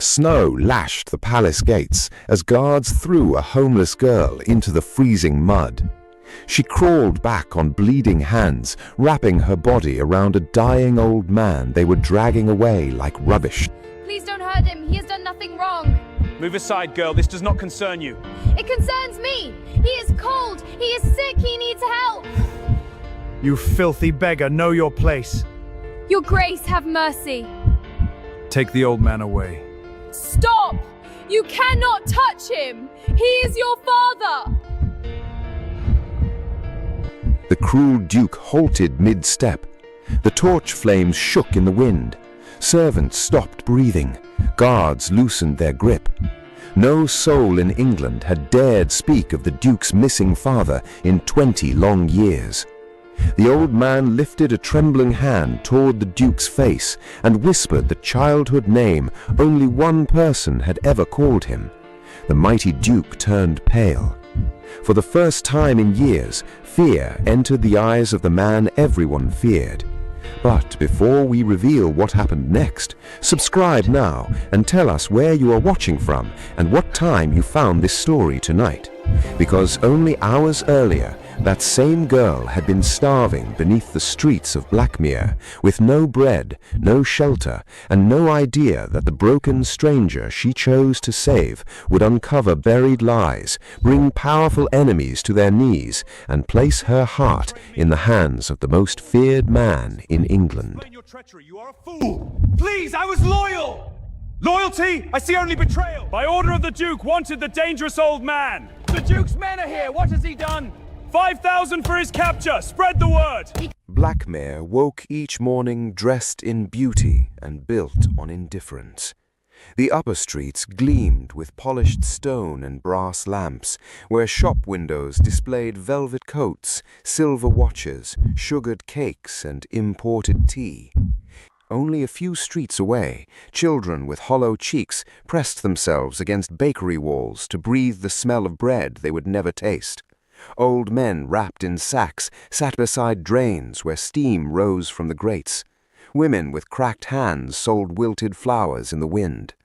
Snow lashed the palace gates as guards threw a homeless girl into the freezing mud. She crawled back on bleeding hands, wrapping her body around a dying old man they were dragging away like rubbish. Please don't hurt him. He has done nothing wrong. Move aside, girl. This does not concern you. It concerns me. He is cold. He is sick. He needs help. You filthy beggar, know your place. Your Grace, have mercy. Take the old man away. Stop! You cannot touch him. He is your father. The cruel duke halted mid-step. The torch flames shook in the wind. Servants stopped breathing. Guards loosened their grip. No soul in England had dared speak of the duke's missing father in 20 long years. The old man lifted a trembling hand toward the duke's face and whispered the childhood name only one person had ever called him. The mighty duke turned pale. For the first time in years, fear entered the eyes of the man everyone feared. But before we reveal what happened next, subscribe now and tell us where you are watching from and what time you found this story tonight. Because only hours earlier, that same girl had been starving beneath the streets of Blackmere, with no bread, no shelter, and no idea that the broken stranger she chose to save would uncover buried lies, bring powerful enemies to their knees, and place her heart in the hands of the most feared man in England. Explain your treachery. You are a fool. Please, I was loyal. Loyalty? I see only betrayal. By order of the Duke, wanted the dangerous old man. The Duke's men are here. What has he done? 5,000 for his capture! Spread the word! Blackmere woke each morning dressed in beauty and built on indifference. The upper streets gleamed with polished stone and brass lamps, where shop windows displayed velvet coats, silver watches, sugared cakes, and imported tea. Only a few streets away, children with hollow cheeks pressed themselves against bakery walls to breathe the smell of bread they would never taste. Old men wrapped in sacks sat beside drains where steam rose from the grates. Women with cracked hands sold wilted flowers in the wind.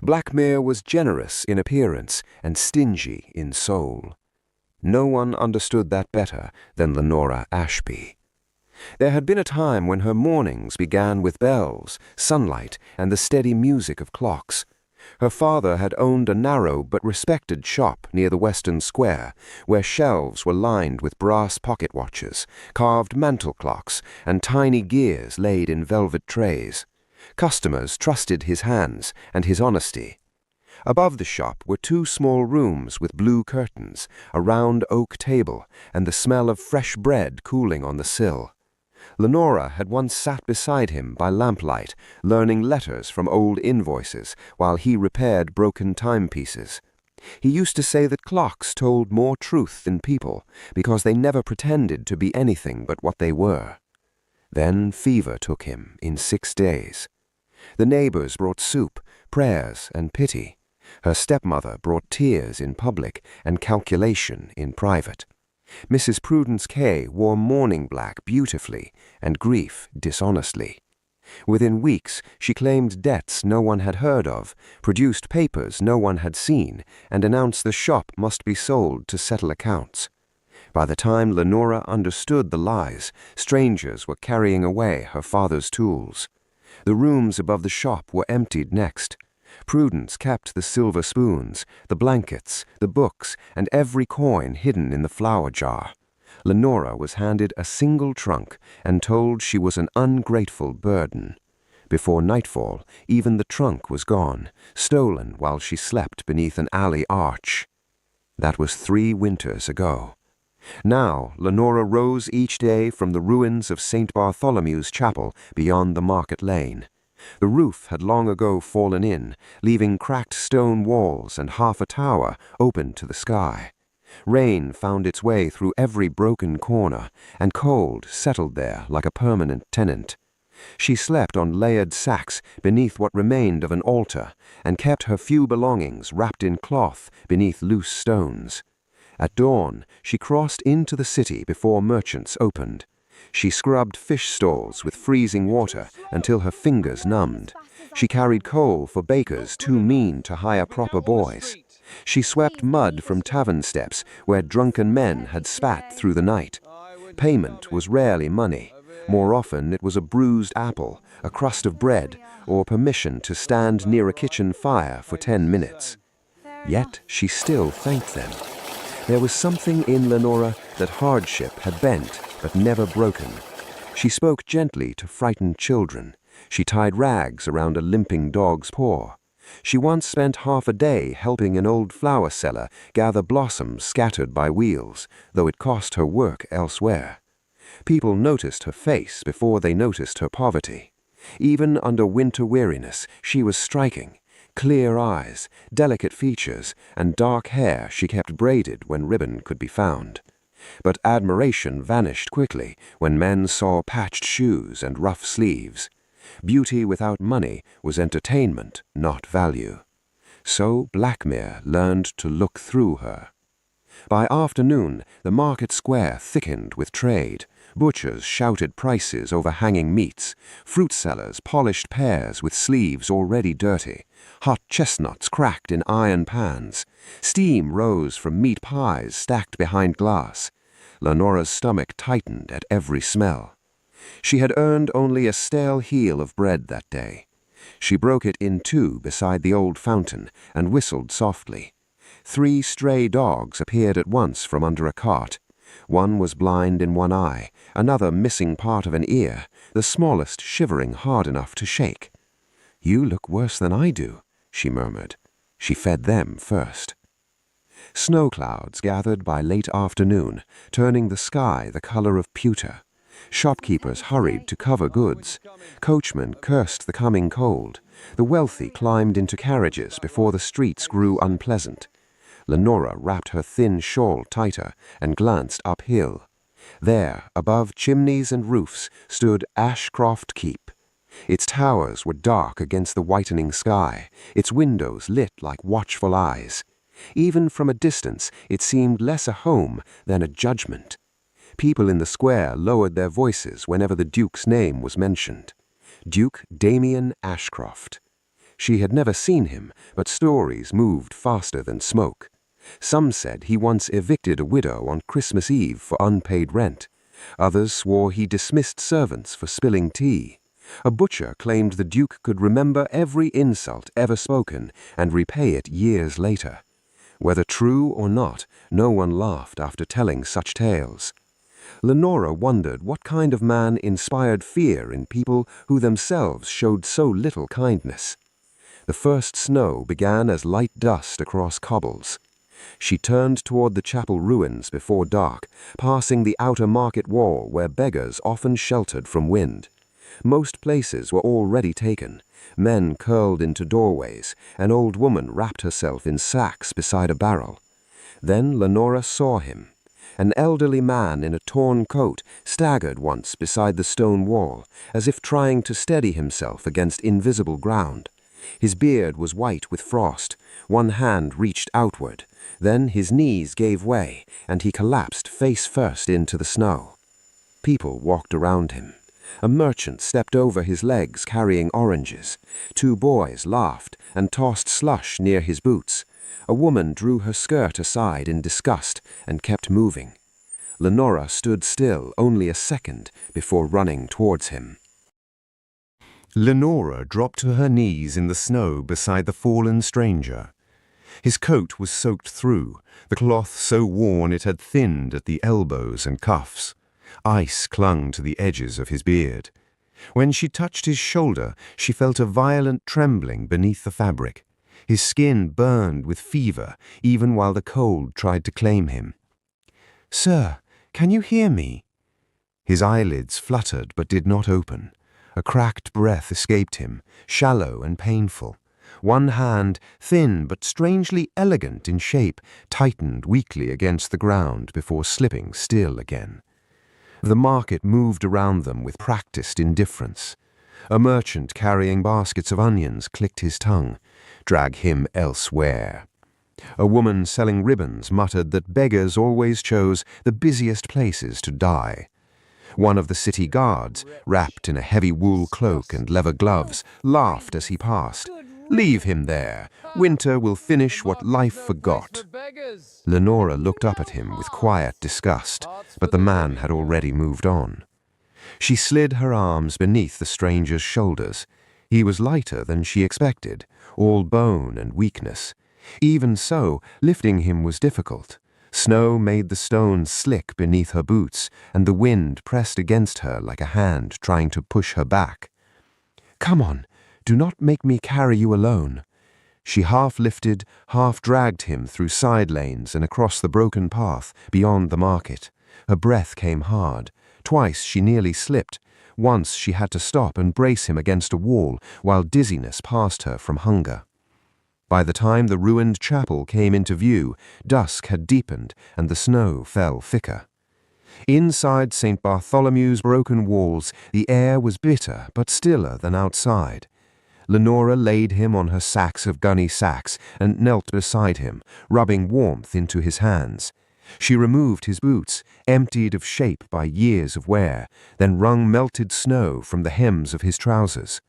Blackmere was generous in appearance and stingy in soul. No one understood that better than Lenora Ashby. There had been a time when her mornings began with bells, sunlight, and the steady music of clocks. Her father had owned a narrow but respected shop near the Western Square, where shelves were lined with brass pocket watches, carved mantel clocks, and tiny gears laid in velvet trays. Customers trusted his hands and his honesty. Above the shop were two small rooms with blue curtains, a round oak table, and the smell of fresh bread cooling on the sill. Lenora had once sat beside him by lamplight, learning letters from old invoices while he repaired broken timepieces. He used to say that clocks told more truth than people, because they never pretended to be anything but what they were. Then fever took him in 6 days. The neighbors brought soup, prayers, and pity. Her stepmother brought tears in public and calculation in private. Mrs. Prudence K wore mourning black beautifully and grief dishonestly. Within weeks, she claimed debts no one had heard of, produced papers no one had seen, and announced the shop must be sold to settle accounts. By the time Lenora understood the lies, strangers were carrying away her father's tools. The rooms above the shop were emptied next. Prudence kept the silver spoons, the blankets, the books, and every coin hidden in the flour jar. Lenora was handed a single trunk and told she was an ungrateful burden. Before nightfall, even the trunk was gone, stolen while she slept beneath an alley arch. That was 3 winters ago. Now Lenora rose each day from the ruins of St. Bartholomew's Chapel beyond the market lane. The roof had long ago fallen in, leaving cracked stone walls and half a tower open to the sky. Rain found its way through every broken corner, and cold settled there like a permanent tenant. She slept on layered sacks beneath what remained of an altar, and kept her few belongings wrapped in cloth beneath loose stones. At dawn, she crossed into the city before merchants opened. She scrubbed fish stalls with freezing water until her fingers numbed. She carried coal for bakers too mean to hire proper boys. She swept mud from tavern steps where drunken men had spat through the night. Payment was rarely money. More often it was a bruised apple, a crust of bread, or permission to stand near a kitchen fire for 10 minutes. Yet she still thanked them. There was something in Lenora that hardship had bent but never broken. She spoke gently to frightened children. She tied rags around a limping dog's paw. She once spent half a day helping an old flower seller gather blossoms scattered by wheels, though it cost her work elsewhere. People noticed her face before they noticed her poverty. Even under winter weariness, she was striking. Clear eyes, delicate features, and dark hair she kept braided when ribbon could be found. But admiration vanished quickly when men saw patched shoes and rough sleeves. Beauty without money was entertainment, not value. So Blackmere learned to look through her. By afternoon, the market square thickened with trade. Butchers shouted prices over hanging meats. Fruit sellers polished pears with sleeves already dirty. Hot chestnuts cracked in iron pans. Steam rose from meat pies stacked behind glass. Lenora's stomach tightened at every smell. She had earned only a stale heel of bread that day. She broke it in two beside the old fountain and whistled softly. 3 stray dogs appeared at once from under a cart. One was blind in one eye, another missing part of an ear, the smallest shivering hard enough to shake. "You look worse than I do," she murmured. She fed them first. Snow clouds gathered by late afternoon, turning the sky the color of pewter. Shopkeepers hurried to cover goods. Coachmen cursed the coming cold. The wealthy climbed into carriages before the streets grew unpleasant. Lenora wrapped her thin shawl tighter and glanced uphill. There, above chimneys and roofs, stood Ashcroft Keep. Its towers were dark against the whitening sky, its windows lit like watchful eyes. Even from a distance, it seemed less a home than a judgment. People in the square lowered their voices whenever the Duke's name was mentioned. Duke Damien Ashcroft. She had never seen him, but stories moved faster than smoke. Some said he once evicted a widow on Christmas Eve for unpaid rent. Others swore he dismissed servants for spilling tea. A butcher claimed the Duke could remember every insult ever spoken and repay it years later. Whether true or not, no one laughed after telling such tales. Lenora wondered what kind of man inspired fear in people who themselves showed so little kindness. The first snow began as light dust across cobbles. She turned toward the chapel ruins before dark, passing the outer market wall where beggars often sheltered from wind. Most places were already taken. Men curled into doorways. An old woman wrapped herself in sacks beside a barrel. Then Lenora saw him. An elderly man in a torn coat staggered once beside the stone wall, as if trying to steady himself against invisible ground. His beard was white with frost. One hand reached outward. Then his knees gave way, and he collapsed face first into the snow. People walked around him. A merchant stepped over his legs carrying oranges. 2 boys laughed and tossed slush near his boots. A woman drew her skirt aside in disgust and kept moving. Lenora stood still only a second before running towards him. Lenora dropped to her knees in the snow beside the fallen stranger. His coat was soaked through, the cloth so worn it had thinned at the elbows and cuffs. Ice clung to the edges of his beard. When she touched his shoulder, she felt a violent trembling beneath the fabric. His skin burned with fever, even while the cold tried to claim him. "Sir, can you hear me?" His eyelids fluttered but did not open. A cracked breath escaped him, shallow and painful. One hand, thin but strangely elegant in shape, tightened weakly against the ground before slipping still again. The market moved around them with practiced indifference. A merchant carrying baskets of onions clicked his tongue. Drag him elsewhere. A woman selling ribbons muttered that beggars always chose the busiest places to die. One of the city guards, wrapped in a heavy wool cloak and leather gloves, laughed as he passed. "Leave him there. Winter will finish what life forgot." Lenora looked up at him with quiet disgust, but the man had already moved on. She slid her arms beneath the stranger's shoulders. He was lighter than she expected, all bone and weakness. Even so, lifting him was difficult. Snow made the stones slick beneath her boots, and the wind pressed against her like a hand trying to push her back. "Come on, do not make me carry you alone." She half lifted, half dragged him through side lanes and across the broken path beyond the market. Her breath came hard. Twice she nearly slipped. Once she had to stop and brace him against a wall while dizziness passed her from hunger. By the time the ruined chapel came into view, dusk had deepened and the snow fell thicker. Inside St. Bartholomew's broken walls, the air was bitter but stiller than outside. Lenora laid him on her sacks of gunny sacks and knelt beside him, rubbing warmth into his hands. She removed his boots, emptied of shape by years of wear, then wrung melted snow from the hems of his trousers.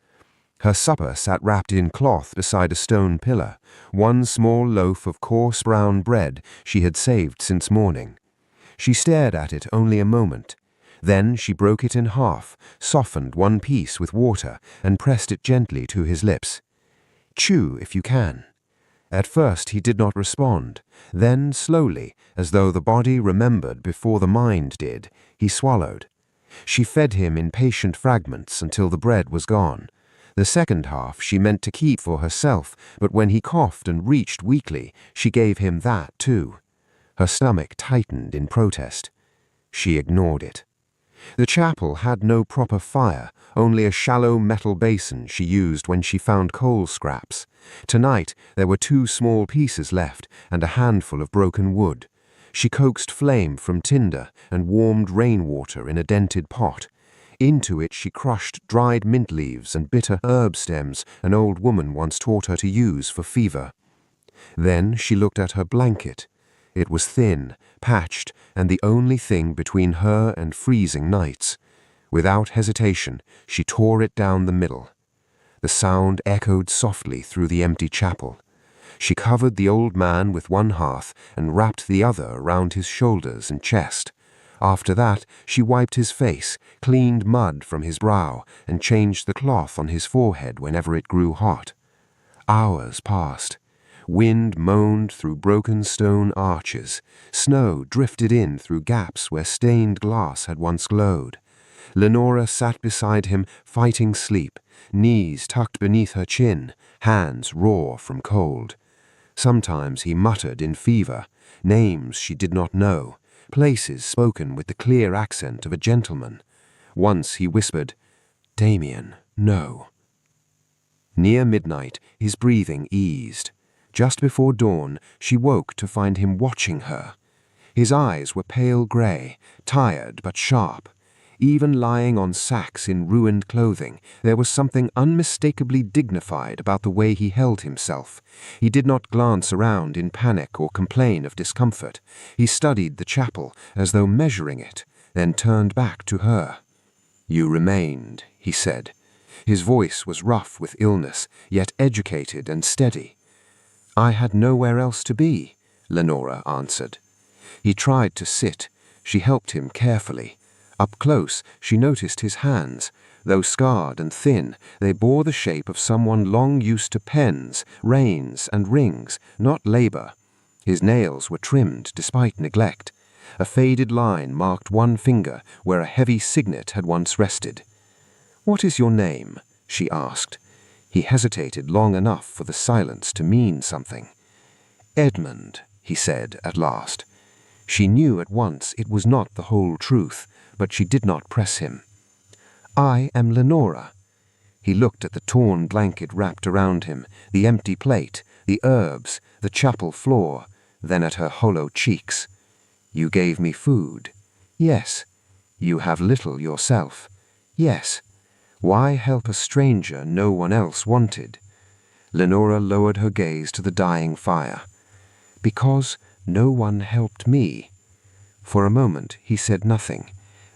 Her supper sat wrapped in cloth beside a stone pillar, one small loaf of coarse brown bread she had saved since morning. She stared at it only a moment. Then she broke it in half, softened one piece with water, and pressed it gently to his lips. "Chew if you can." At first he did not respond. Then, slowly, as though the body remembered before the mind did, he swallowed. She fed him in patient fragments until the bread was gone. The second half she meant to keep for herself, but when he coughed and reached weakly, she gave him that too. Her stomach tightened in protest. She ignored it. The chapel had no proper fire, only a shallow metal basin she used when she found coal scraps. Tonight there were 2 small pieces left and a handful of broken wood. She coaxed flame from tinder and warmed rainwater in a dented pot. Into it she crushed dried mint leaves and bitter herb stems an old woman once taught her to use for fever. Then she looked at her blanket. It was thin, patched, and the only thing between her and freezing nights. Without hesitation, she tore it down the middle. The sound echoed softly through the empty chapel. She covered the old man with one hearth and wrapped the other around his shoulders and chest. After that, she wiped his face, cleaned mud from his brow, and changed the cloth on his forehead whenever it grew hot. Hours passed. Wind moaned through broken stone arches. Snow drifted in through gaps where stained glass had once glowed. Lenora sat beside him, fighting sleep, knees tucked beneath her chin, hands raw from cold. Sometimes he muttered in fever, names she did not know, places spoken with the clear accent of a gentleman. Once he whispered, "Damien, no." Near midnight, his breathing eased. Just before dawn, she woke to find him watching her. His eyes were pale grey, tired but sharp. Even lying on sacks in ruined clothing, there was something unmistakably dignified about the way he held himself. He did not glance around in panic or complain of discomfort. He studied the chapel as though measuring it, then turned back to her. "You remained," he said. His voice was rough with illness, yet educated and steady. "I had nowhere else to be," Lenora answered. He tried to sit. She helped him carefully. Up close, she noticed his hands. Though scarred and thin, they bore the shape of someone long used to pens, reins, and rings, not labor. His nails were trimmed despite neglect. A faded line marked one finger where a heavy signet had once rested. "What is your name?" she asked. He hesitated long enough for the silence to mean something. "Edmund," he said at last. She knew at once it was not the whole truth, but she did not press him. "I am Lenora." He looked at the torn blanket wrapped around him, the empty plate, the herbs, the chapel floor, then at her hollow cheeks. "You gave me food." "Yes." "You have little yourself." "Yes." Why help a stranger no one else wanted? Lenora lowered her gaze to the dying fire. "Because no one helped me." For a moment he said nothing.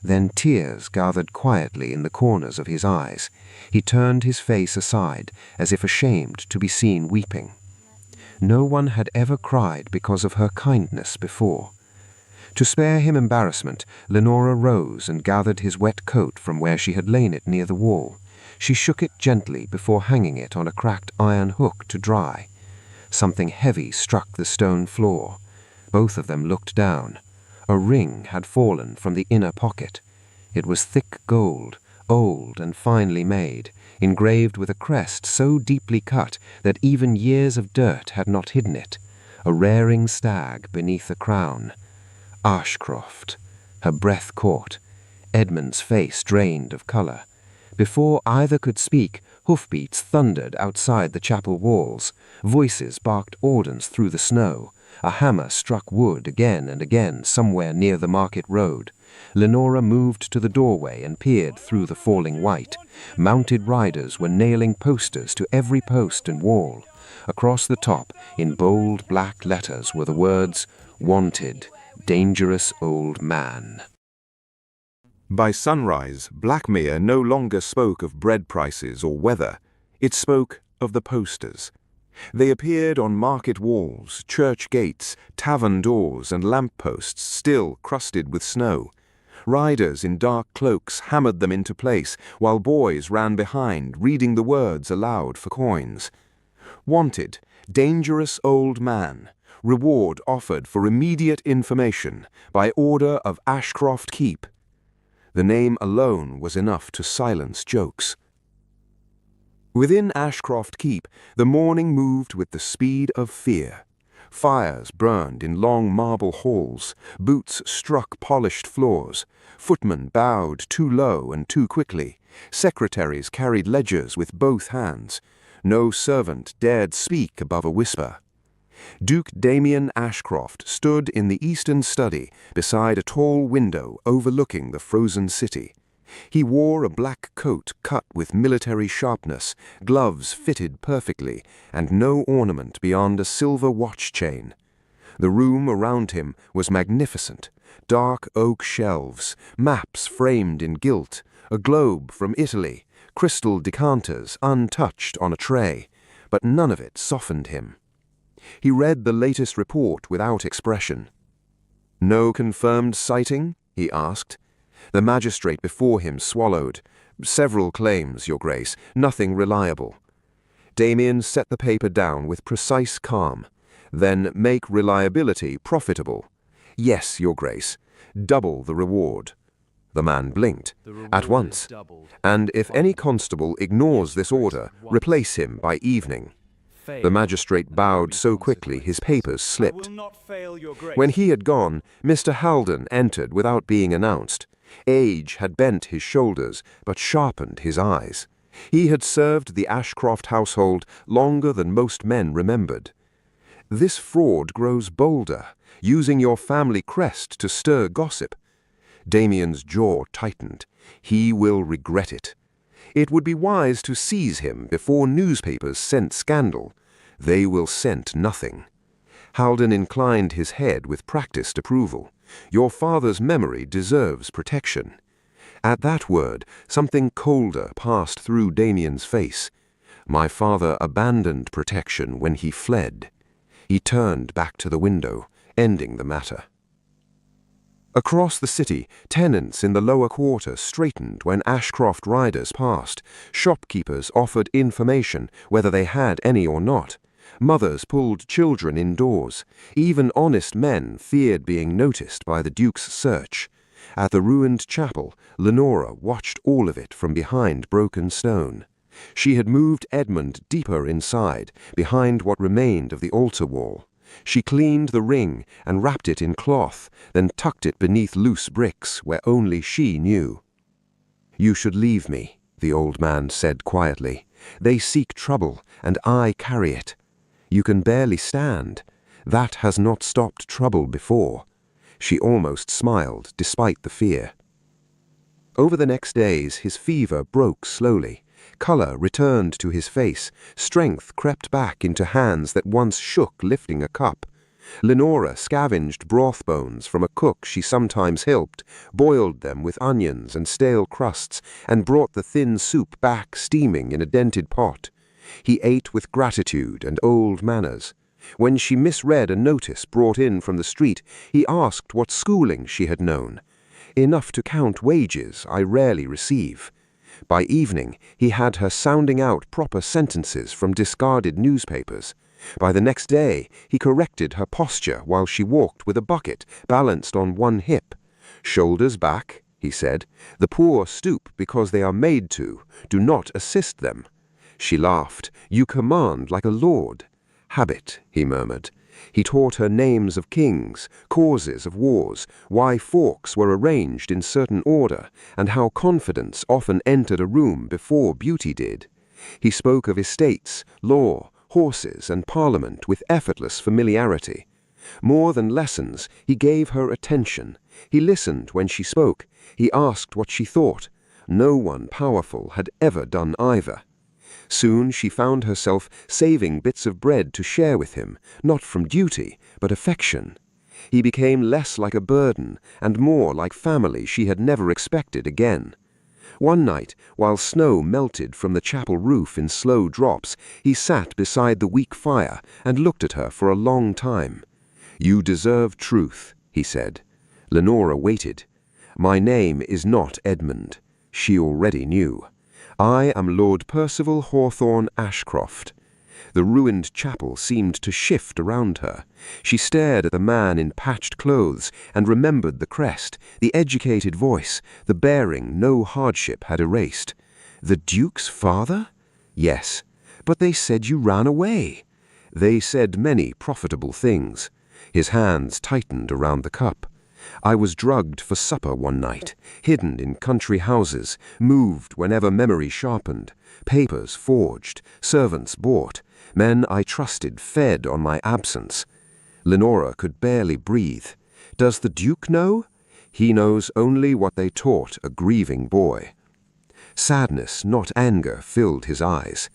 Then tears gathered quietly in the corners of his eyes. He turned his face aside, as if ashamed to be seen weeping. No one had ever cried because of her kindness before. To spare him embarrassment, Lenora rose and gathered his wet coat from where she had lain it near the wall. She shook it gently before hanging it on a cracked iron hook to dry. Something heavy struck the stone floor. Both of them looked down. A ring had fallen from the inner pocket. It was thick gold, old and finely made, engraved with a crest so deeply cut that even years of dirt had not hidden it. A rearing stag beneath a crown. Ashcroft. Her breath caught. Edmund's face drained of colour. Before either could speak, hoofbeats thundered outside the chapel walls. Voices barked orders through the snow. A hammer struck wood again and again somewhere near the market road. Lenora moved to the doorway and peered through the falling white. Mounted riders were nailing posters to every post and wall. Across the top, in bold black letters, were the words, "Wanted, dangerous old man." By sunrise, Blackmere no longer spoke of bread prices or weather. It spoke of the posters. They appeared on market walls, church gates, tavern doors, and lamp-posts still crusted with snow. Riders in dark cloaks hammered them into place, while boys ran behind, reading the words aloud for coins. Wanted, dangerous old man. Reward offered for immediate information, by order of Ashcroft Keep. The name alone was enough to silence jokes. Within Ashcroft Keep, the morning moved with the speed of fear. Fires burned in long marble halls, boots struck polished floors, footmen bowed too low and too quickly, secretaries carried ledgers with both hands. No servant dared speak above a whisper. Duke Damien Ashcroft stood in the eastern study beside a tall window overlooking the frozen city. He wore a black coat cut with military sharpness, gloves fitted perfectly, and no ornament beyond a silver watch chain. The room around him was magnificent. Dark oak shelves, maps framed in gilt, a globe from Italy, crystal decanters untouched on a tray, but none of it softened him. He read the latest report without expression. "No confirmed sighting?" he asked. The magistrate before him swallowed. "Several claims, Your Grace, nothing reliable." Damien set the paper down with precise calm. "Then make reliability profitable." "Yes, Your Grace. Double the reward." The man blinked. "At once. And if any constable ignores this order, replace him by evening." The magistrate bowed so quickly his papers slipped. When he had gone, Mr. Haldon entered without being announced. Age had bent his shoulders, but sharpened his eyes. He had served the Ashcroft household longer than most men remembered. "This fraud grows bolder, using your family crest to stir gossip." Damien's jaw tightened. He will regret it. It would be wise to seize him before newspapers scent scandal. They will scent nothing. Haldon inclined his head with practiced approval. "Your father's memory deserves protection." At that word, something colder passed through Damien's face. "My father abandoned protection when he fled." He turned back to the window, ending the matter. Across the city, tenants in the lower quarter straightened when Ashcroft riders passed. Shopkeepers offered information, whether they had any or not. Mothers pulled children indoors. Even honest men feared being noticed by the Duke's search. At the ruined chapel, Lenora watched all of it from behind broken stone. She had moved Edmund deeper inside, behind what remained of the altar wall. She cleaned the ring and wrapped it in cloth, then tucked it beneath loose bricks where only she knew. "You should leave me," the old man said quietly. "They seek trouble, and I carry it. You can barely stand. That has not stopped trouble before." She almost smiled, despite the fear. Over the next days, his fever broke slowly. Color returned to his face. Strength crept back into hands that once shook lifting a cup. Lenora scavenged broth bones from a cook she sometimes helped, boiled them with onions and stale crusts, and brought the thin soup back steaming in a dented pot. He ate with gratitude and old manners. When she misread a notice brought in from the street, he asked what schooling she had known. "Enough to count wages I rarely receive." By evening, he had her sounding out proper sentences from discarded newspapers. By the next day, he corrected her posture while she walked with a bucket balanced on one hip. "Shoulders back," he said. "The poor stoop because they are made to. Do not assist them." She laughed. "You command like a lord." "Habit," he murmured. He taught her names of kings, causes of wars, why forks were arranged in certain order, and how confidence often entered a room before beauty did. He spoke of estates, law, horses, and parliament with effortless familiarity. More than lessons, he gave her attention. He listened when she spoke. He asked what she thought. No one powerful had ever done either. Soon she found herself saving bits of bread to share with him, not from duty, but affection. He became less like a burden and more like family she had never expected again. One night, while snow melted from the chapel roof in slow drops, he sat beside the weak fire and looked at her for a long time. "You deserve truth," he said. Lenora waited. "My name is not Edmund." She already knew. "I am Lord Percival Hawthorne Ashcroft." The ruined chapel seemed to shift around her. She stared at the man in patched clothes and remembered the crest, the educated voice, the bearing no hardship had erased. "The Duke's father?" "Yes. But they said you ran away." "They said many profitable things." His hands tightened around the cup. "I was drugged for supper one night, hidden in country houses, moved whenever memory sharpened, papers forged, servants bought, men I trusted fed on my absence." Lenora could barely breathe. "Does the Duke know?" "He knows only what they taught a grieving boy." Sadness, not anger, filled his eyes.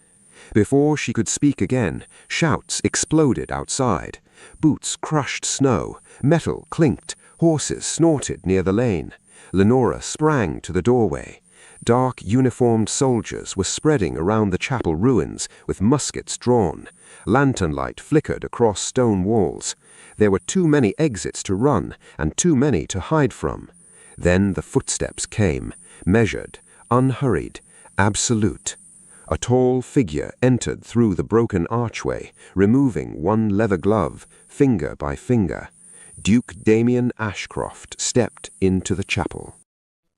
Before she could speak again, shouts exploded outside. Boots crushed snow, metal clinked, horses snorted near the lane. Lenora sprang to the doorway. Dark uniformed soldiers were spreading around the chapel ruins with muskets drawn. Lantern light flickered across stone walls. There were too many exits to run and too many to hide from. Then the footsteps came, measured, unhurried, absolute. A tall figure entered through the broken archway, removing one leather glove, finger by finger. Duke Damien Ashcroft stepped into the chapel.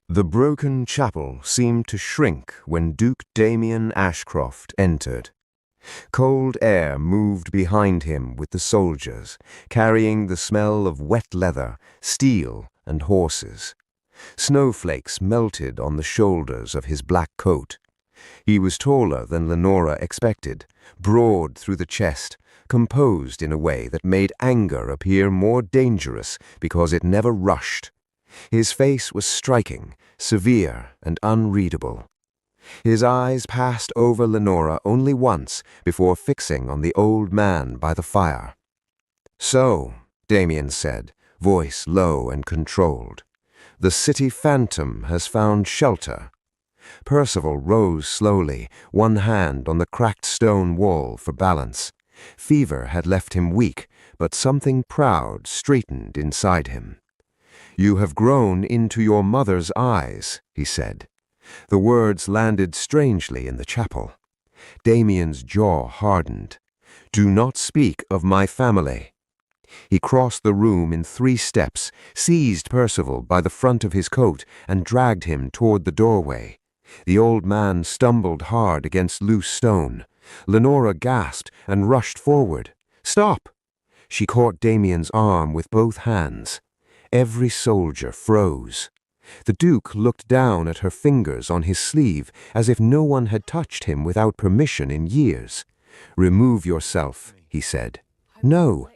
The broken chapel seemed to shrink when Duke Damien Ashcroft entered. Cold air moved behind him with the soldiers, carrying the smell of wet leather, steel, and horses. Snowflakes melted on the shoulders of his black coat. He was taller than Lenora expected, broad through the chest, composed in a way that made anger appear more dangerous because it never rushed. His face was striking, severe, and unreadable. His eyes passed over Lenora only once before fixing on the old man by the fire. "So," Damien said, voice low and controlled, "the city phantom has found shelter." Percival rose slowly, one hand on the cracked stone wall for balance. Fever had left him weak, but something proud straightened inside him. "You have grown into your mother's eyes," he said. The words landed strangely in the chapel. Damien's jaw hardened. "Do not speak of my family." He crossed the room in 3 steps, seized Percival by the front of his coat, and dragged him toward the doorway. The old man stumbled hard against loose stone. Lenora gasped and rushed forward. "Stop!" She caught Damien's arm with both hands. Every soldier froze. The Duke looked down at her fingers on his sleeve as if no one had touched him without permission in years. "Remove yourself," he said. "No."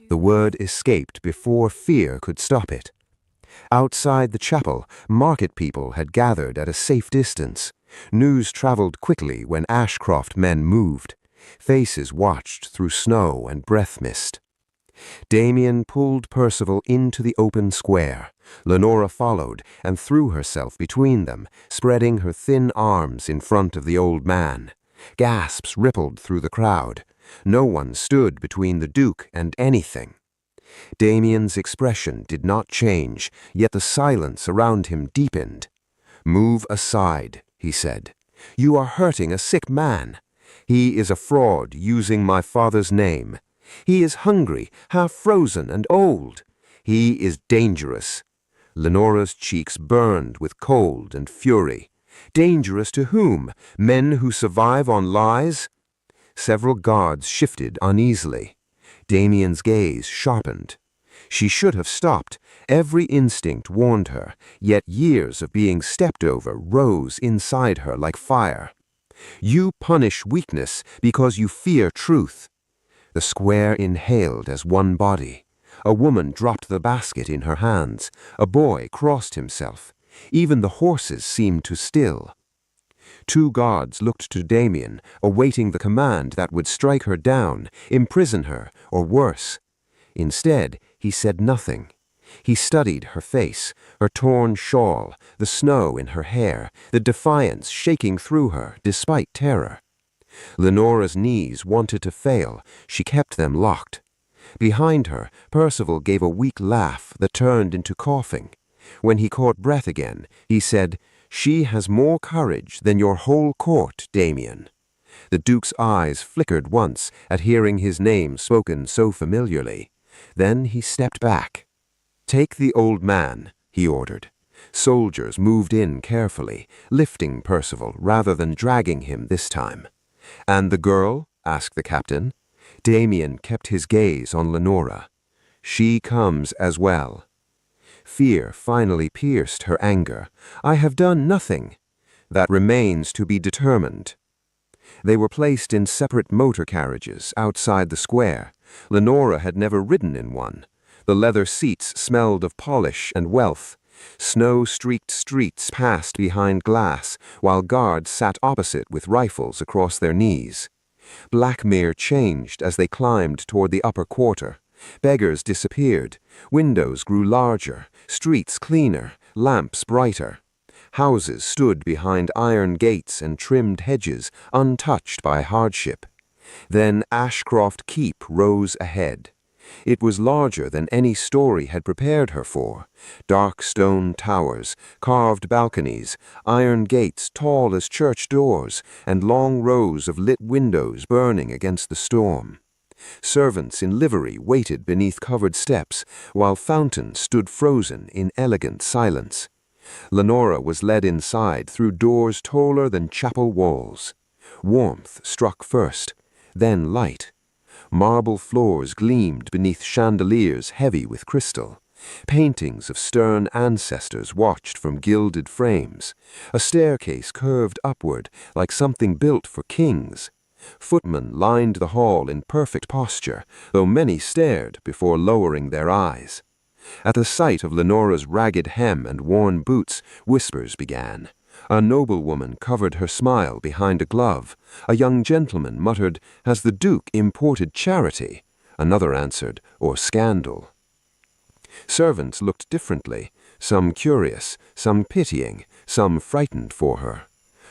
The word escaped before fear could stop it. Outside the chapel, market people had gathered at a safe distance. News traveled quickly when Ashcroft men moved. Faces watched through snow and breath mist. Damien pulled Percival into the open square. Lenora followed and threw herself between them, spreading her thin arms in front of the old man. Gasps rippled through the crowd. No one stood between the Duke and anything. Damien's expression did not change, yet the silence around him deepened. "Move aside," he said. "You are hurting a sick man. He is a fraud using my father's name. He is hungry, half frozen and old. He is dangerous." Lenora's cheeks burned with cold and fury. Dangerous to whom? Men who survive on lies? Several guards shifted uneasily. Damien's gaze sharpened. She should have stopped. Every instinct warned her, yet years of being stepped over rose inside her like fire. "You punish weakness because you fear truth." The square inhaled as one body. A woman dropped the basket in her hands. A boy crossed himself. Even the horses seemed to still. Two guards looked to Damien, awaiting the command that would strike her down, imprison her, or worse. Instead, he said nothing. He studied her face, her torn shawl, the snow in her hair, the defiance shaking through her despite terror. Lenora's knees wanted to fail. She kept them locked. Behind her, Percival gave a weak laugh that turned into coughing. When he caught breath again, he said, "She has more courage than your whole court, Damien." The Duke's eyes flickered once at hearing his name spoken so familiarly. Then he stepped back. "Take the old man," he ordered. Soldiers moved in carefully, lifting Percival rather than dragging him this time. "And the girl?" asked the captain. Damien kept his gaze on Lenora. "She comes as well." Fear finally pierced her anger. "I have done nothing." "That remains to be determined." They were placed in separate motor carriages outside the square. Lenora had never ridden in one. The leather seats smelled of polish and wealth. Snow-streaked streets passed behind glass, while guards sat opposite with rifles across their knees. Blackmere changed as they climbed toward the upper quarter. Beggars disappeared. Windows grew larger, streets cleaner, lamps brighter. Houses stood behind iron gates and trimmed hedges, untouched by hardship. Then Ashcroft Keep rose ahead. It was larger than any story had prepared her for. Dark stone towers, carved balconies, iron gates tall as church doors, and long rows of lit windows burning against the storm. Servants in livery waited beneath covered steps, while fountains stood frozen in elegant silence. Lenora was led inside through doors taller than chapel walls. Warmth struck first, then light. Marble floors gleamed beneath chandeliers heavy with crystal. Paintings of stern ancestors watched from gilded frames. A staircase curved upward like something built for kings. Footmen lined the hall in perfect posture, though many stared before lowering their eyes. At the sight of Lenora's ragged hem and worn boots, whispers began. A noblewoman covered her smile behind a glove. A young gentleman muttered, "Has the Duke imported charity?" Another answered, "Or scandal." Servants looked differently, some curious, some pitying, some frightened for her.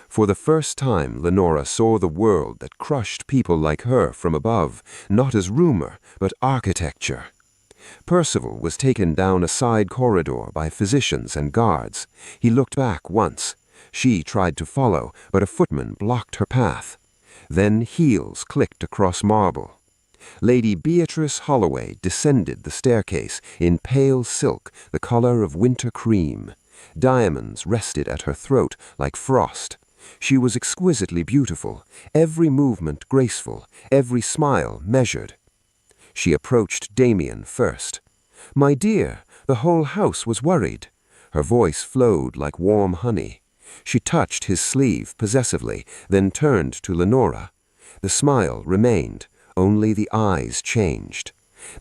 For the first time, Lenora saw the world that crushed people like her from above, not as rumor, but architecture. Percival was taken down a side corridor by physicians and guards. He looked back once. She tried to follow, but a footman blocked her path. Then heels clicked across marble. Lady Beatrice Holloway descended the staircase in pale silk, the color of winter cream. Diamonds rested at her throat like frost. She was exquisitely beautiful, every movement graceful, every smile measured. She approached Damien first. "My dear, the whole house was worried." Her voice flowed like warm honey. She touched his sleeve possessively, then turned to Lenora. The smile remained, only the eyes changed.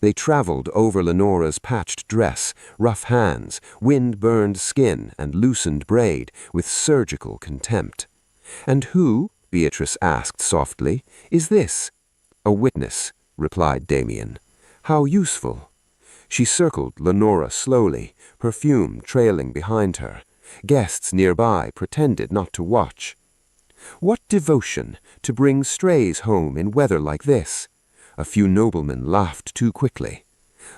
They traveled over Lenora's patched dress, rough hands, wind-burned skin, and loosened braid with surgical contempt. "And who," Beatrice asked softly, "is this?" "A witness," replied Damien. How useful. She circled Lenora slowly, perfume trailing behind her. Guests nearby pretended not to watch. What devotion to bring strays home in weather like this! A few noblemen laughed too quickly.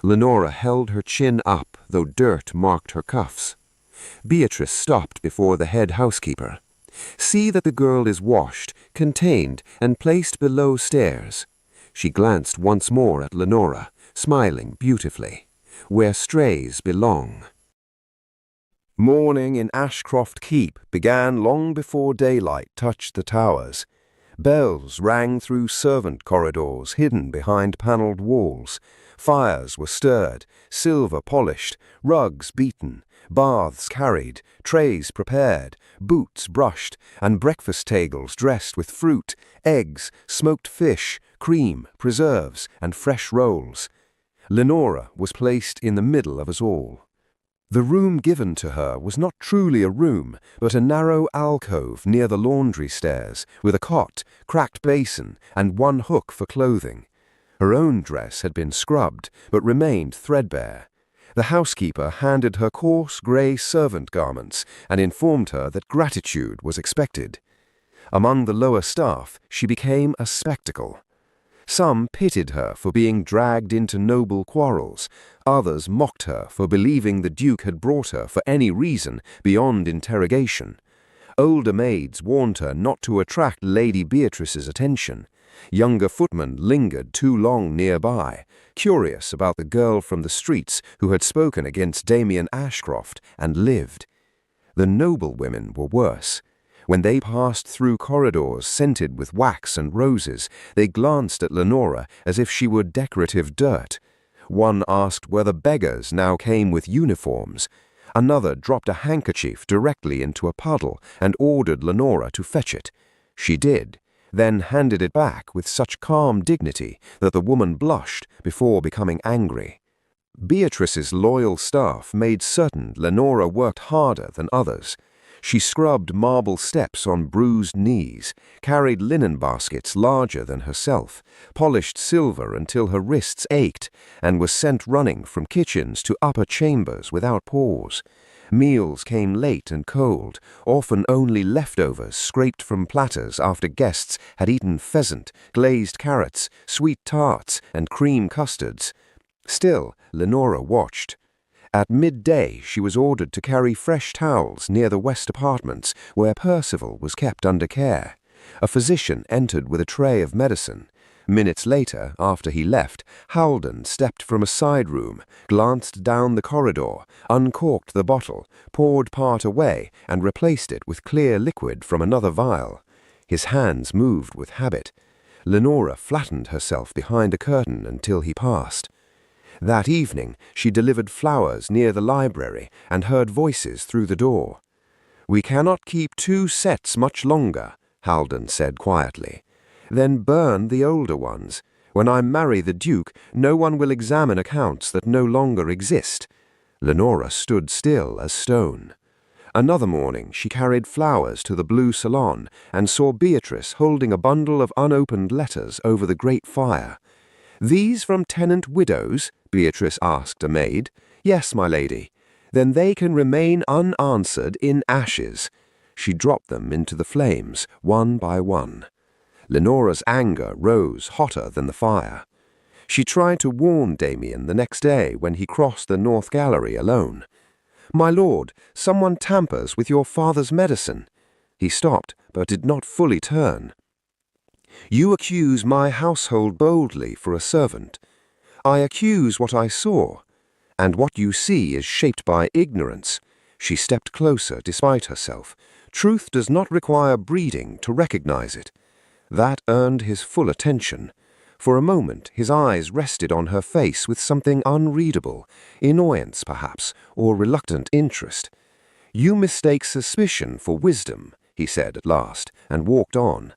Lenora held her chin up, though dirt marked her cuffs. Beatrice stopped before the head housekeeper. See that the girl is washed, contained, and placed below stairs. She glanced once more at Lenora, smiling beautifully. Where strays belong. Morning in Ashcroft Keep began long before daylight touched the towers. Bells rang through servant corridors hidden behind panelled walls. Fires were stirred, silver polished, rugs beaten, baths carried, trays prepared, boots brushed, and breakfast tables dressed with fruit, eggs, smoked fish, cream, preserves, and fresh rolls. Lenora was placed in the middle of us all. The room given to her was not truly a room, but a narrow alcove near the laundry stairs, with a cot, cracked basin, and one hook for clothing. Her own dress had been scrubbed, but remained threadbare. The housekeeper handed her coarse grey servant garments and informed her that gratitude was expected. Among the lower staff, she became a spectacle. Some pitied her for being dragged into noble quarrels. Others mocked her for believing the Duke had brought her for any reason beyond interrogation. Older maids warned her not to attract Lady Beatrice's attention. Younger footmen lingered too long nearby, curious about the girl from the streets who had spoken against Damien Ashcroft and lived. The noble women were worse. When they passed through corridors scented with wax and roses, they glanced at Lenora as if she were decorative dirt. One asked whether beggars now came with uniforms. Another dropped a handkerchief directly into a puddle and ordered Lenora to fetch it. She did, then handed it back with such calm dignity that the woman blushed before becoming angry. Beatrice's loyal staff made certain Lenora worked harder than others. She scrubbed marble steps on bruised knees, carried linen baskets larger than herself, polished silver until her wrists ached, and was sent running from kitchens to upper chambers without pause. Meals came late and cold, often only leftovers scraped from platters after guests had eaten pheasant, glazed carrots, sweet tarts, and cream custards. Still, Lenora watched. At midday, she was ordered to carry fresh towels near the west apartments, where Percival was kept under care. A physician entered with a tray of medicine. Minutes later, after he left, Haldon stepped from a side room, glanced down the corridor, uncorked the bottle, poured part away, and replaced it with clear liquid from another vial. His hands moved with habit. Lenora flattened herself behind a curtain until he passed. That evening, she delivered flowers near the library and heard voices through the door. "We cannot keep 2 sets much longer," Haldon said quietly. "Then burn the older ones. When I marry the Duke, no one will examine accounts that no longer exist." Lenora stood still as stone. Another morning, she carried flowers to the blue salon and saw Beatrice holding a bundle of unopened letters over the great fire. "These from tenant widows?" Beatrice asked a maid. "Yes, my lady." "Then they can remain unanswered in ashes." She dropped them into the flames, one by one. Lenora's anger rose hotter than the fire. She tried to warn Damien the next day when he crossed the North Gallery alone. "My lord, someone tampers with your father's medicine." He stopped, but did not fully turn. "You accuse my household boldly for a servant. I accuse what I saw, and what you see is shaped by ignorance." She stepped closer despite herself. Truth does not require breeding to recognize it. That earned his full attention. For a moment, his eyes rested on her face with something unreadable, annoyance perhaps, or reluctant interest. "You mistake suspicion for wisdom," he said at last, and walked on.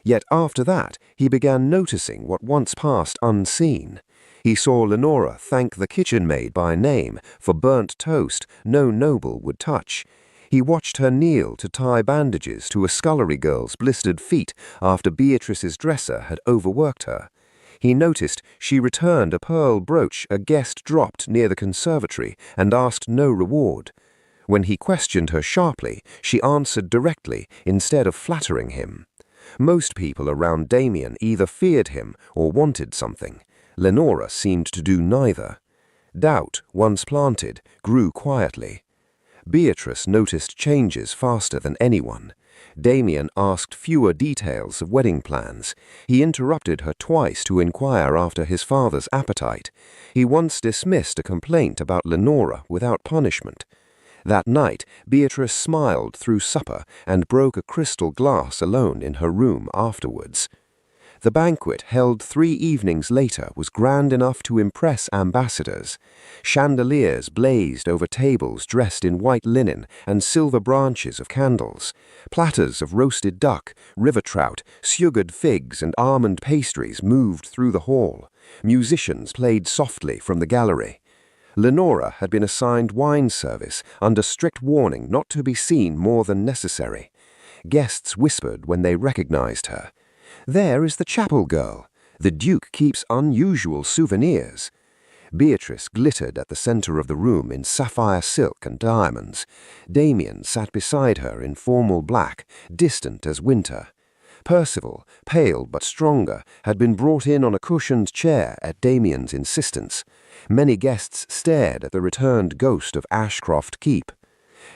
Yet after that, he began noticing what once passed unseen. He saw Lenora thank the kitchen maid by name for burnt toast no noble would touch. He watched her kneel to tie bandages to a scullery girl's blistered feet after Beatrice's dresser had overworked her. He noticed she returned a pearl brooch a guest dropped near the conservatory and asked no reward. When he questioned her sharply, she answered directly instead of flattering him. Most people around Damien either feared him or wanted something. Lenora seemed to do neither. Doubt, once planted, grew quietly. Beatrice noticed changes faster than anyone. Damien asked fewer details of wedding plans. He interrupted her twice to inquire after his father's appetite. He once dismissed a complaint about Lenora without punishment. That night, Beatrice smiled through supper and broke a crystal glass alone in her room afterwards. The banquet, held 3 evenings later, was grand enough to impress ambassadors. Chandeliers blazed over tables dressed in white linen and silver branches of candles. Platters of roasted duck, river trout, sugared figs, and almond pastries moved through the hall. Musicians played softly from the gallery. Lenora had been assigned wine service under strict warning not to be seen more than necessary. Guests whispered when they recognized her. "There is the chapel girl. The Duke keeps unusual souvenirs." Beatrice glittered at the center of the room in sapphire silk and diamonds. Damien sat beside her in formal black, distant as winter. Percival, pale but stronger, had been brought in on a cushioned chair at Damien's insistence. Many guests stared at the returned ghost of Ashcroft Keep.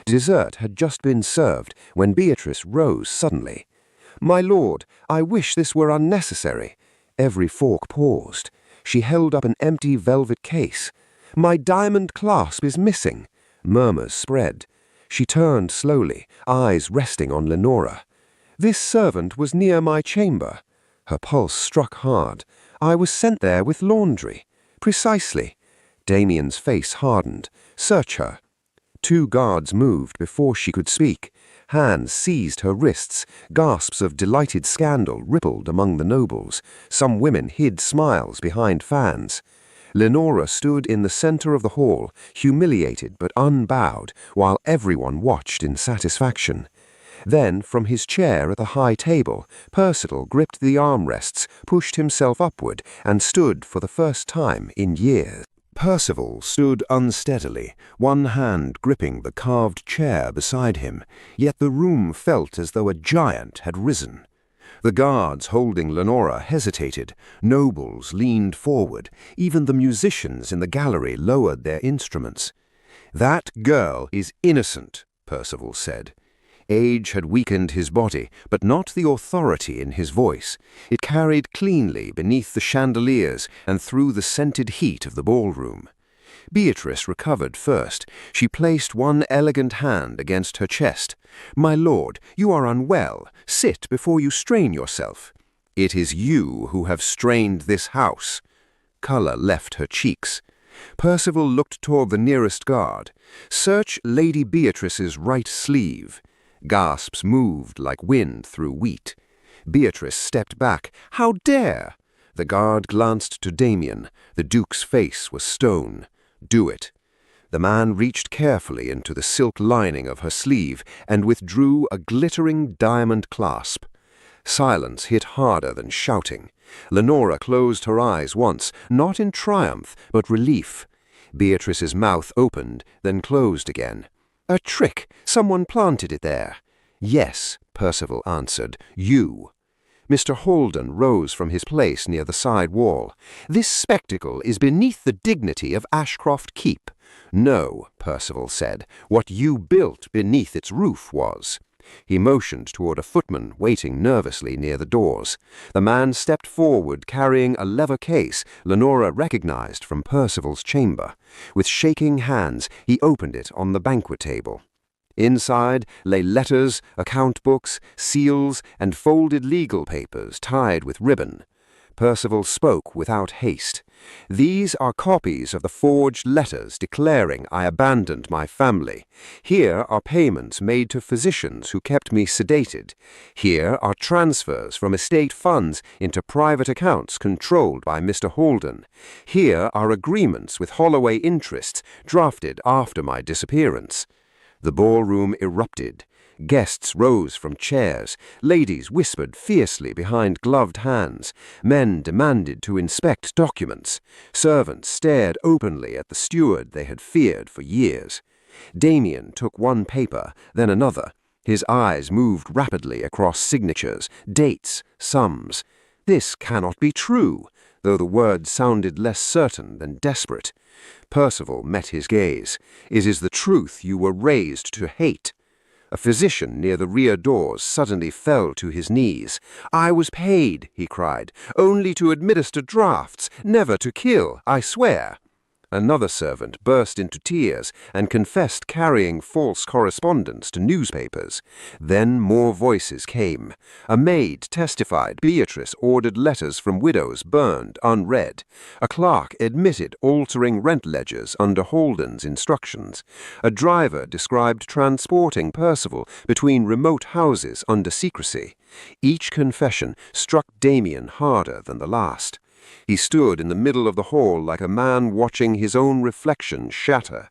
Dessert had just been served when Beatrice rose suddenly. "My lord, I wish this were unnecessary." Every fork paused. She held up an empty velvet case. "My diamond clasp is missing." Murmurs spread. She turned slowly, eyes resting on Lenora. "This servant was near my chamber." Her pulse struck hard. "I was sent there with laundry." "Precisely." Damien's face hardened. "Search her." 2 guards moved before she could speak. Hands seized her wrists. Gasps of delighted scandal rippled among the nobles. Some women hid smiles behind fans. Lenora stood in the center of the hall, humiliated but unbowed, while everyone watched in satisfaction. Then, from his chair at the high table, Percival gripped the armrests, pushed himself upward, and stood for the first time in years. Percival stood unsteadily, one hand gripping the carved chair beside him, yet the room felt as though a giant had risen. The guards holding Lenora hesitated, nobles leaned forward, even the musicians in the gallery lowered their instruments. "That girl is innocent," Percival said. Age had weakened his body, but not the authority in his voice. It carried cleanly beneath the chandeliers and through the scented heat of the ballroom. Beatrice recovered first. She placed one elegant hand against her chest. "My lord, you are unwell. Sit before you strain yourself." "It is you who have strained this house." Color left her cheeks. Percival looked toward the nearest guard. "Search Lady Beatrice's right sleeve." Gasps moved like wind through wheat. Beatrice stepped back. "How dare!" The guard glanced to Damien. The Duke's face was stone. "Do it." The man reached carefully into the silk lining of her sleeve and withdrew a glittering diamond clasp. Silence hit harder than shouting. Lenora closed her eyes once, not in triumph, but relief. Beatrice's mouth opened, then closed again. "A trick! Someone planted it there." "Yes," Percival answered. "You." Mr. Holden rose from his place near the side wall. "This spectacle is beneath the dignity of Ashcroft Keep." "No," Percival said. "What you built beneath its roof was." He motioned toward a footman waiting nervously near the doors. The man stepped forward carrying a leather case Lenora recognized from Percival's chamber. With shaking hands, he opened it on the banquet table. Inside lay letters, account books, seals, and folded legal papers tied with ribbon. Percival spoke without haste. "These are copies of the forged letters declaring I abandoned my family. Here are payments made to physicians who kept me sedated. Here are transfers from estate funds into private accounts controlled by Mr. Holden. Here are agreements with Holloway interests drafted after my disappearance." The ballroom erupted. Guests rose from chairs, ladies whispered fiercely behind gloved hands, men demanded to inspect documents, servants stared openly at the steward they had feared for years. Damien took one paper, then another. His eyes moved rapidly across signatures, dates, sums. This cannot be true, though the words sounded less certain than desperate. Percival met his gaze. It is the truth you were raised to hate. A physician near the rear doors suddenly fell to his knees. "I was paid," he cried, "only to administer drafts, never to kill, I swear." Another servant burst into tears and confessed carrying false correspondence to newspapers. Then more voices came. A maid testified Beatrice ordered letters from widows burned unread. A clerk admitted altering rent ledgers under Holden's instructions. A driver described transporting Percival between remote houses under secrecy. Each confession struck Damien harder than the last. He stood in the middle of the hall like a man watching his own reflection shatter.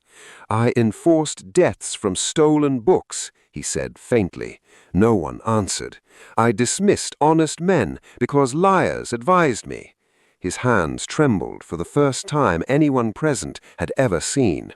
"I enforced deaths from stolen books," he said faintly. No one answered. "I dismissed honest men because liars advised me." His hands trembled for the first time anyone present had ever seen.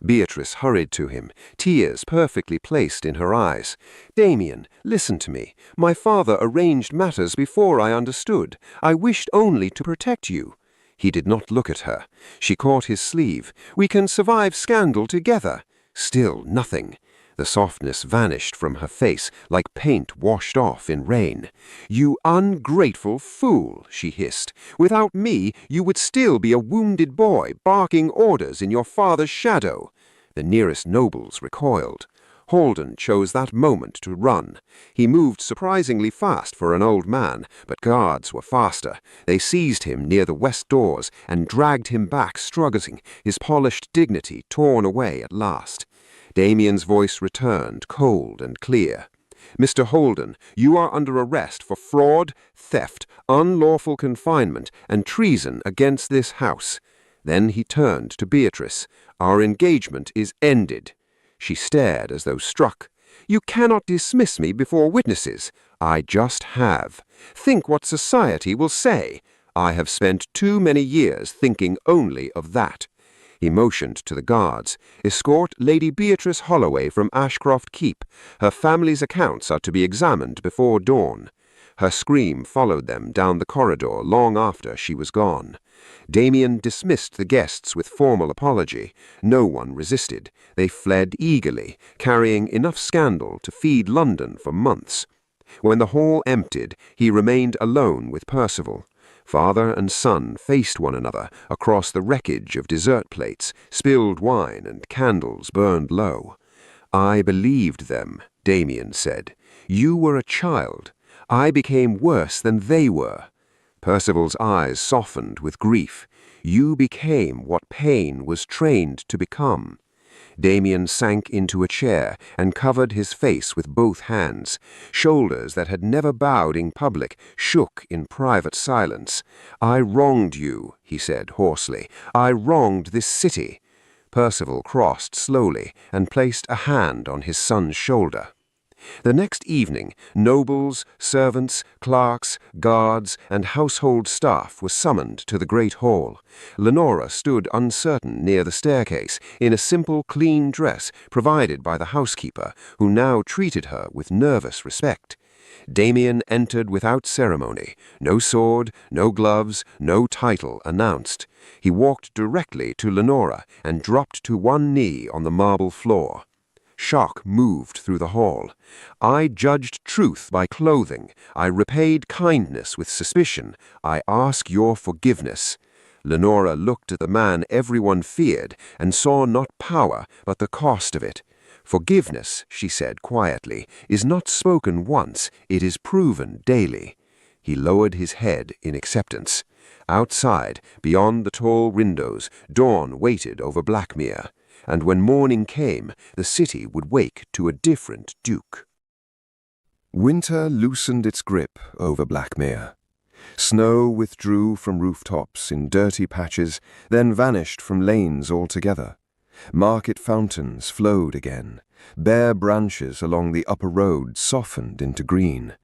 Beatrice hurried to him, tears perfectly placed in her eyes. "Damien, listen to me. My father arranged matters before I understood. I wished only to protect you." He did not look at her. She caught his sleeve. "We can survive scandal together." Still nothing. The softness vanished from her face like paint washed off in rain. "You ungrateful fool," she hissed. "Without me, you would still be a wounded boy barking orders in your father's shadow." The nearest nobles recoiled. Holden chose that moment to run. He moved surprisingly fast for an old man, but guards were faster. They seized him near the west doors and dragged him back struggling, his polished dignity torn away at last. Damien's voice returned, cold and clear. "Mr. Holden, you are under arrest for fraud, theft, unlawful confinement, and treason against this house." Then he turned to Beatrice. "Our engagement is ended." She stared as though struck. "You cannot dismiss me before witnesses." "I just have. Think what society will say. I have spent too many years thinking only of that." He motioned to the guards. "Escort Lady Beatrice Holloway from Ashcroft Keep. Her family's accounts are to be examined before dawn." Her scream followed them down the corridor long after she was gone. Damien dismissed the guests with formal apology. No one resisted. They fled eagerly, carrying enough scandal to feed London for months. When the hall emptied, he remained alone with Percival. Father and son faced one another across the wreckage of dessert plates, spilled wine, and candles burned low. "I believed them," Damien said. "You were a child. I became worse than they were." Percival's eyes softened with grief. "You became what pain was trained to become." Damien sank into a chair and covered his face with both hands. Shoulders that had never bowed in public shook in private silence. "I wronged you," he said hoarsely. "I wronged this city." Percival crossed slowly and placed a hand on his son's shoulder. The next evening, nobles, servants, clerks, guards, and household staff were summoned to the great hall. Lenora stood uncertain near the staircase, in a simple, clean dress provided by the housekeeper, who now treated her with nervous respect. Damien entered without ceremony. No sword, no gloves, no title announced. He walked directly to Lenora and dropped to one knee on the marble floor. Shock moved through the hall. "I judged truth by clothing. I repaid kindness with suspicion. I ask your forgiveness." Lenora looked at the man everyone feared and saw not power but the cost of it. "Forgiveness," she said quietly, "is not spoken once, it is proven daily." He lowered his head in acceptance. Outside, beyond the tall windows, dawn waited over Blackmere. And when morning came, the city would wake to a different Duke. Winter loosened its grip over Blackmere. Snow withdrew from rooftops in dirty patches, then vanished from lanes altogether. Market fountains flowed again. Bare branches along the upper road softened into green.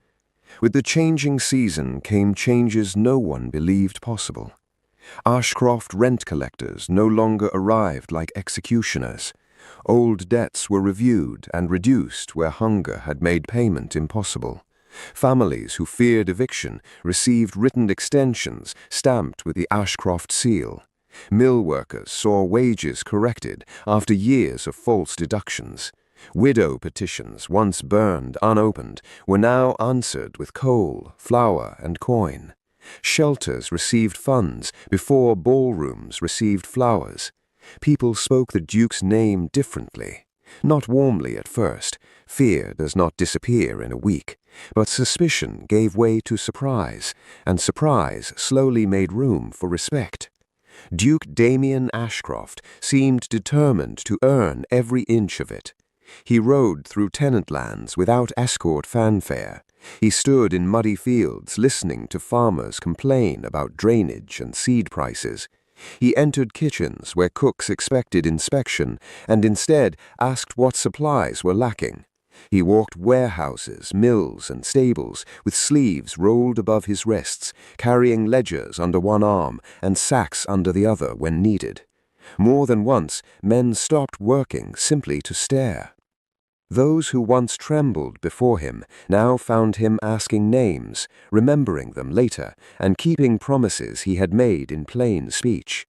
With the changing season came changes no one believed possible. Ashcroft rent collectors no longer arrived like executioners. Old debts were reviewed and reduced where hunger had made payment impossible. Families who feared eviction received written extensions stamped with the Ashcroft seal. Mill workers saw wages corrected after years of false deductions. Widow petitions, once burned unopened, were now answered with coal, flour, and coin. Shelters received funds before ballrooms received flowers. People spoke the Duke's name differently. Not warmly at first. Fear does not disappear in a week. But suspicion gave way to surprise, and surprise slowly made room for respect. Duke Damien Ashcroft seemed determined to earn every inch of it. He rode through tenant lands without escort fanfare. He stood in muddy fields listening to farmers complain about drainage and seed prices. He entered kitchens where cooks expected inspection and instead asked what supplies were lacking. He walked warehouses, mills, and stables with sleeves rolled above his wrists, carrying ledgers under one arm and sacks under the other when needed. More than once, men stopped working simply to stare. Those who once trembled before him now found him asking names, remembering them later, and keeping promises he had made in plain speech.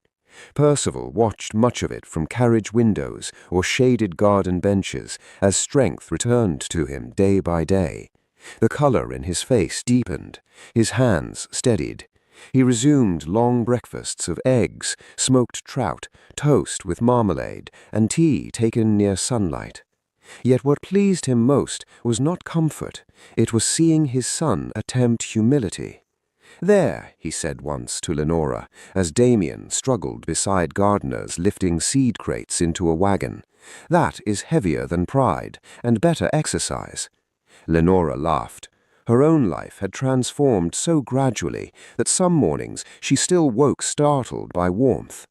Percival watched much of it from carriage windows or shaded garden benches as strength returned to him day by day. The color in his face deepened, his hands steadied. He resumed long breakfasts of eggs, smoked trout, toast with marmalade, and tea taken near sunlight. Yet what pleased him most was not comfort, it was seeing his son attempt humility. "There," he said once to Lenora, as Damien struggled beside gardeners lifting seed crates into a wagon. "That is heavier than pride, and better exercise." Lenora laughed. Her own life had transformed so gradually that some mornings she still woke startled by warmth.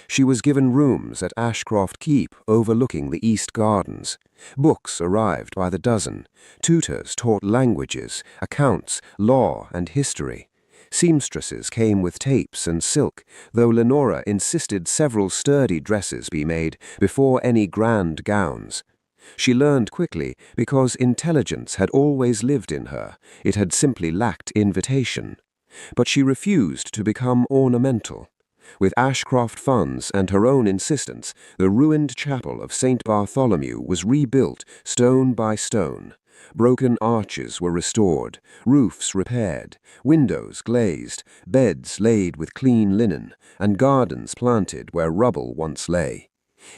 She was given rooms at Ashcroft Keep overlooking the East Gardens. Books arrived by the dozen. Tutors taught languages, accounts, law, and history. Seamstresses came with tapes and silk, though Lenora insisted several sturdy dresses be made before any grand gowns. She learned quickly because intelligence had always lived in her. It had simply lacked invitation. But she refused to become ornamental. With Ashcroft funds and her own insistence, the ruined chapel of St. Bartholomew was rebuilt stone by stone. Broken arches were restored, roofs repaired, windows glazed, beds laid with clean linen, and gardens planted where rubble once lay.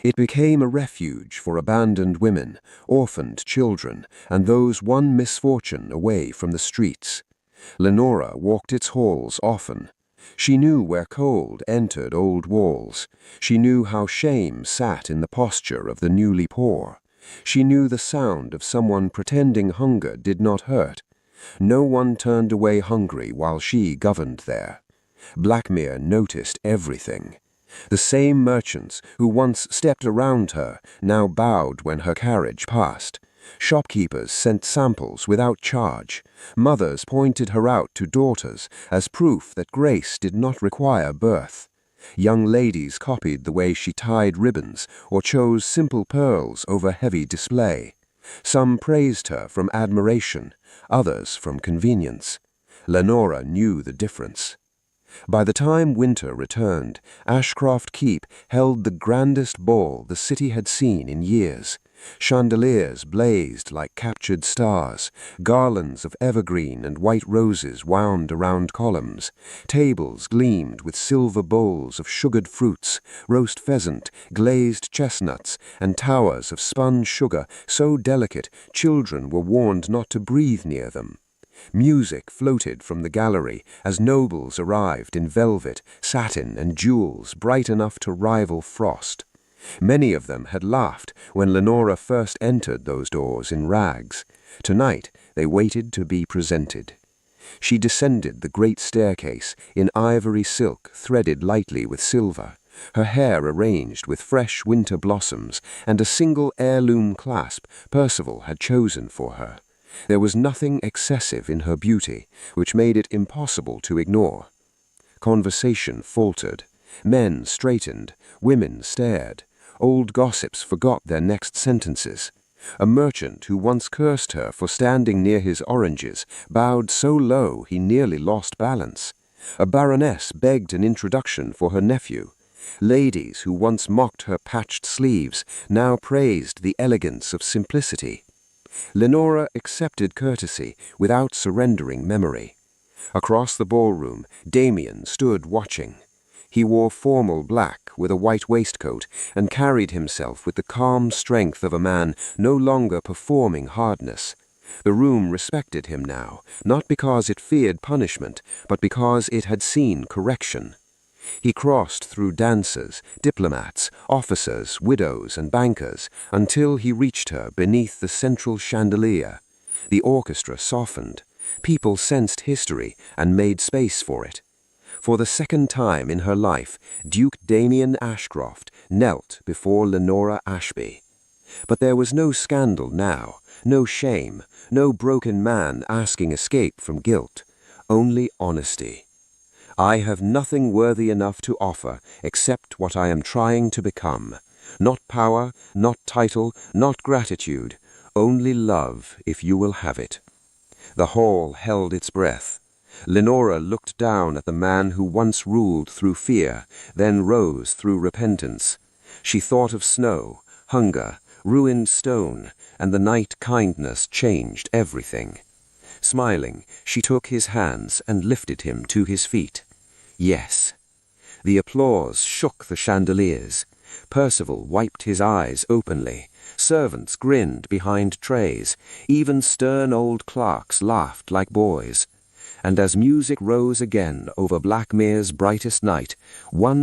It became a refuge for abandoned women, orphaned children, and those one misfortune away from the streets. Lenora walked its halls often. She knew where cold entered old walls. She knew how shame sat in the posture of the newly poor. She knew the sound of someone pretending hunger did not hurt. No one turned away hungry while she governed there. Blackmere noticed everything. The same merchants who once stepped around her now bowed when her carriage passed. Shopkeepers sent samples without charge. Mothers pointed her out to daughters as proof that grace did not require birth. Young ladies copied the way she tied ribbons or chose simple pearls over heavy display. Some praised her from admiration, others from convenience. Lenora knew the difference. By the time winter returned, Ashcroft Keep held the grandest ball the city had seen in years. Chandeliers blazed like captured stars. Garlands of evergreen and white roses wound around columns. Tables gleamed with silver bowls of sugared fruits, roast pheasant, glazed chestnuts, and towers of spun sugar so delicate children were warned not to breathe near them. Music floated from the gallery as nobles arrived in velvet, satin, and jewels bright enough to rival frost. Many of them had laughed when Lenora first entered those doors in rags. Tonight they waited to be presented. She descended the great staircase in ivory silk threaded lightly with silver. her hair arranged with fresh winter blossoms and a single heirloom clasp Percival had chosen for her. There was nothing excessive in her beauty, which made it impossible to ignore. Conversation faltered. Men straightened, women stared. Old gossips forgot their next sentences. A merchant who once cursed her for standing near his oranges bowed so low he nearly lost balance. A baroness begged an introduction for her nephew. Ladies who once mocked her patched sleeves now praised the elegance of simplicity. Lenora accepted courtesy without surrendering memory. Across the ballroom, Damien stood watching. He wore formal black with a white waistcoat and carried himself with the calm strength of a man no longer performing hardness. The room respected him now, not because it feared punishment, but because it had seen correction. He crossed through dancers, diplomats, officers, widows, and bankers, until he reached her beneath the central chandelier. The orchestra softened. People sensed history and made space for it. For the second time in her life, Duke Damien Ashcroft knelt before Lenora Ashby. But there was no scandal now, no shame, no broken man asking escape from guilt, only honesty. I have nothing worthy enough to offer except what I am trying to become. Not power, not title, not gratitude, only love if you will have it. The hall held its breath. Lenora looked down at the man who once ruled through fear, then rose through repentance. She thought of snow, hunger, ruined stone, and the night kindness changed everything. Smiling, she took his hands and lifted him to his feet. Yes. The applause shook the chandeliers. Percival wiped his eyes openly. Servants grinned behind trays. Even stern old clerks laughed like boys. And as music rose again over Blackmere's brightest night, one